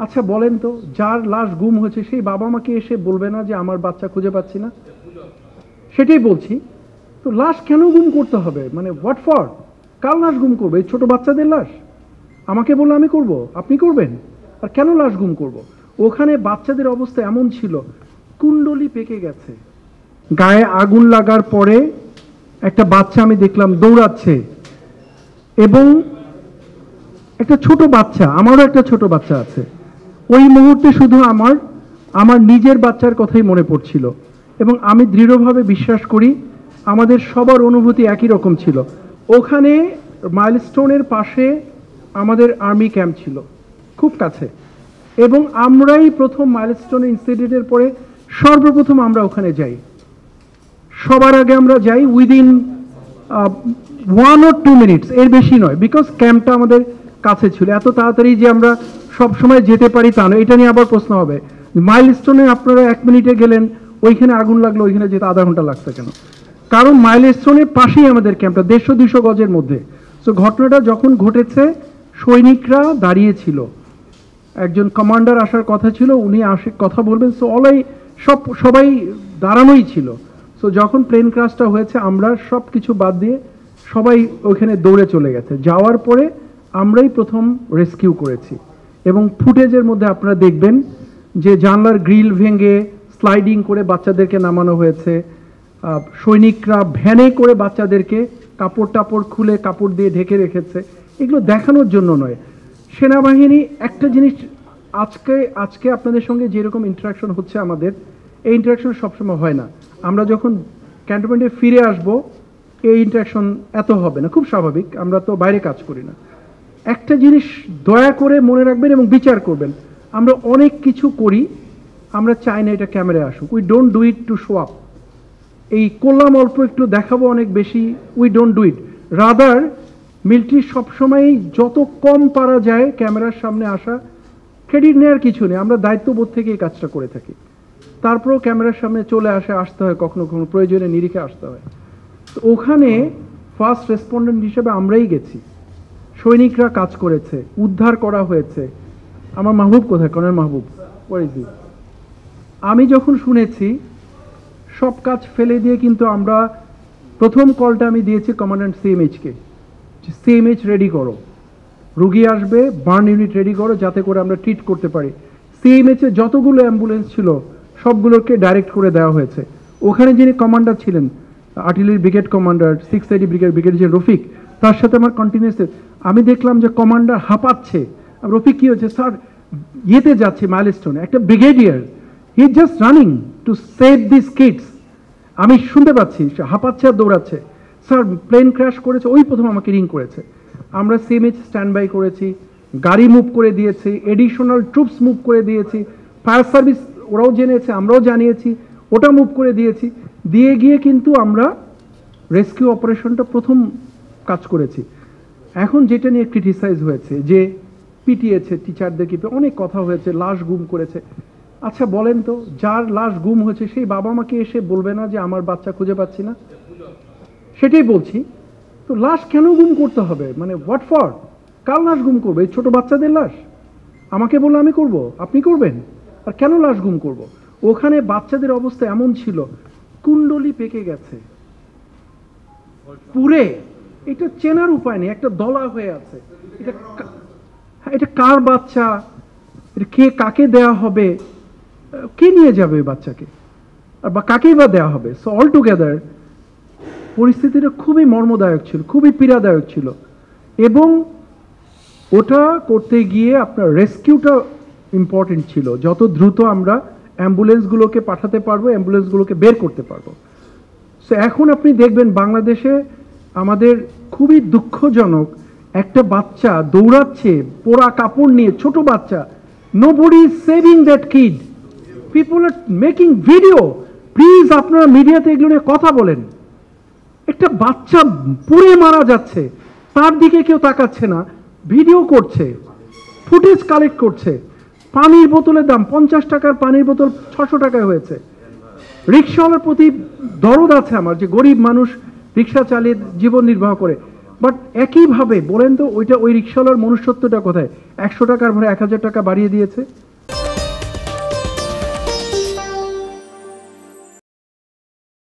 আচ্ছা বলেন তো, যার লাশ গুম হয়েছে সেই বাবা মাকে এসে বলবে না যে আমার বাচ্চা খুঁজে পাচ্ছি না? সেটাই বলছি। তো লাশ কেন গুম করতে হবে? মানে হোয়াট ফর? কার লাশ গুম করবে? এই ছোট বাচ্চাদের লাশ? আমাকে বললে আমি করব, আপনি করবেন? আর কেন লাশ গুম করব? ওখানে বাচ্চাদের অবস্থা এমন ছিল, কুণ্ডলি পেকে গেছে, গায়ে আগুন লাগার পরে একটা বাচ্চা আমি দেখলাম দৌড়াচ্ছে, এবং একটা ছোট বাচ্চা, আমারও একটা ছোট বাচ্চা আছে। ওই মুহূর্তে শুধু আমার নিজের বাচ্চার কথাই মনে পড়ছিল, এবং আমি দৃঢ়ভাবে বিশ্বাস করি আমাদের সবার অনুভূতি একই রকম ছিল। ওখানে মাইলস্টোনের পাশে আমাদের আর্মি ক্যাম্প ছিল, খুব কাছে, এবং আমরাই প্রথম মাইলস্টোন ইনসিডেন্টের পরে সর্বপ্রথম আমরা ওখানে যাই। সবার আগে আমরা যাই উইদিন 1 or 2 মিনিটস, এর বেশি নয়, বিকজ ক্যাম্পটা আমাদের কাছে ছিল। এত তাড়াতাড়ি যে আমরা সব সময় যেতে পারি তা নয়। এটা নিয়ে আবার প্রশ্ন হবে, মাইলস্টোনে আপনারা 1 মিনিটে গেলেন, ওইখানে আগুন লাগলো, ওইখানে যেতে আধা ঘন্টা লাগছে কেন? কারণ মাইলস্টোনের পাশেই আমাদের ক্যাম্পটা, 150-200 গজের মধ্যে। সো ঘটনাটা যখন ঘটেছে, সৈনিকরা দাঁড়িয়ে ছিল, একজন কমান্ডার আসার কথা ছিল, উনি আসে কথা বলবেন, সো সবাই দাঁড়ানোই ছিল। সো যখন প্লেন ক্রাশটা হয়েছে, আমরা সব কিছু বাদ দিয়ে সবাই ওইখানে দৌড়ে চলে গেছে। যাওয়ার পরে আমরাই প্রথম রেস্কিউ করেছি, এবং ফুটেজের মধ্যে আপনারা দেখবেন যে জানলার গ্রিল ভেঙে স্লাইডিং করে বাচ্চাদেরকে নামানো হয়েছে। সৈনিকরা ভ্যানে করে বাচ্চাদেরকে কাপড় টাপড় খুলে কাপড় দিয়ে ঢেকে রেখেছে। এগুলো দেখানোর জন্য নয়। সেনাবাহিনী একটা জিনিস, আজকে আপনাদের সঙ্গে যেরকম ইন্টারাকশন হচ্ছে আমাদের, এই ইন্টারাকশন সবসময় হয় না। আমরা যখন ক্যান্টনমেন্টে ফিরে আসব, এই ইন্টারাকশন এত হবে না, খুব স্বাভাবিক, আমরা তো বাইরে কাজ করি না। একটা জিনিস দয়া করে মনে রাখবেন এবং বিচার করবেন, আমরা অনেক কিছু করি, আমরা চাই না এটা ক্যামেরায় আসুক। We don't do it to show up. এই করলাম অল্প একটু, দেখাবো অনেক বেশি, we don't do it. Rather military সবসময়ই যত কম পারা যায় ক্যামেরার সামনে আসা, ক্রেডিট নেওয়ার কিছু নেই, আমরা দায়িত্ববোধ থেকে এই কাজটা করে থাকি। তারপরেও ক্যামেরার সামনে চলে আসতে হয়, কখনো কখনো প্রয়োজনে নিরিখে আসতে হয়। তো ওখানে ফার্স্ট রেসপন্ডেন্ট হিসেবে আমরাই গেছি, সৈনিকরা কাজ করেছে, উদ্ধার করা হয়েছে। আমার মাহবুব কোথায়? কর্নেল মাহবুব, আমি যখন শুনেছি, সব কাজ ফেলে দিয়ে কিন্তু আমরা প্রথম কলটা আমি দিয়েছি কমান্ড্যান্ট সিএমএইচকে, সিএমএইচ রেডি করো, রুগী আসবে, বার্ন ইউনিট রেডি করো, যাতে করে আমরা ট্রিট করতে পারি। সিএমএইচ এ যতগুলো অ্যাম্বুলেন্স ছিল সবগুলোকে ডাইরেক্ট করে দেওয়া হয়েছে। ওখানে যিনি কমান্ডার ছিলেন, artillery brigade commander, 680 brigadier Rafiq, তার সাথে আমার কন্টিনিউয়াস, আমি দেখলাম যে কমান্ডার হাঁপাচ্ছে। রফিক কি হয়েছে? স্যার ইয়েতে যাচ্ছে মাইলস্টোনে, একটা brigadier, he just running to save this kids. আমি শুনতে পাচ্ছি হাঁপাচ্ছে আর দৌড়াচ্ছে। স্যার প্লেন ক্র্যাশ করেছে, ওই প্রথম আমাকে রিং করেছে। আমরা সিএমএইচ স্ট্যান্ড বাই করেছি, গাড়ি মুভ করে দিয়েছি, এডিশনাল ট্রুপস মুভ করে দিয়েছি, ফায়ার সার্ভিস ওরাও জেনেছে, আমরাও জানিয়েছি, ওটা মুভ করে দিয়েছি। দিয়ে গিয়ে কিন্তু আমরা রেস্কিউ অপারেশনটা প্রথম কাজ করেছি। এখন যেটা নিয়ে ক্রিটিসাইজ হয়েছে যে পিটিয়েছে টিচারদেরকে, অনেক কথা হয়েছে, লাশ গুম করেছে। আচ্ছা বলেন তো, যার লাশ গুম হয়েছে সেই বাবা মাকে এসে বলবে না যে আমার বাচ্চা খুঁজে পাচ্ছি না? সেটাই বলছি। তো লাশ কেন গুম করতে হবে? মানে হোয়াট ফর? কার লাশ গুম করবে? এই ছোট বাচ্চাদের লাশ? আমাকে বললে আমি করব, আপনি করবেন? আর কেন লাশ গুম করব? ওখানে বাচ্চাদের অবস্থা এমন ছিল, কুণ্ডলি পেকে গেছে পুরে, এটা চেনার উপায় নেই, একটা দলা হয়ে আছে। এটা কার বাচ্চা? এটা কে, কাকে দেয়া হবে? কে নিয়ে যাবে ওই বাচ্চাকে? আর বা কাকেই বা দেওয়া হবে? সো অল টুগেদার পরিস্থিতিটা খুবই মর্মদায়ক ছিল, খুবই পীড়াদায়ক ছিল। এবং ওটা করতে গিয়ে আপনার রেস্কিউটা ইম্পর্টেন্ট ছিল, যত দ্রুত আমরা অ্যাম্বুলেন্সগুলোকে পাঠাতে পারবো, অ্যাম্বুলেন্সগুলোকে বের করতে পারবো। সো এখন আপনি দেখবেন বাংলাদেশে আমাদের খুবই দুঃখজনক, একটা বাচ্চা দৌড়াচ্ছে পোড়া কাপড় নিয়ে, ছোট বাচ্চা, nobody is saving that kid, people are making video. Please আপনারা মিডিয়াতে এগুলো নিয়ে কথা বলেন। একটা বাচ্চা পুড়ে মারা যাচ্ছে, তার দিকে কেউ তাকাচ্ছে না, ভিডিও করছে, ফুটেজ কালেক্ট করছে। পানির বোতলের দাম 50 টাকার পানির বোতল 600 টাকায় হয়েছে। রিক্সাওয়ালার প্রতি দরদ আছে আমার, যে গরিব মানুষ রিক্সা চালিয়ে জীবন নির্বাহ করে। বাট একইভাবে বলেন তো ওইটা ওই রিক্সাওয়ালার মনুষ্যত্বটা কোথায়? 100 টাকার ভাড়া 1000 টাকা বাড়িয়ে দিয়েছে।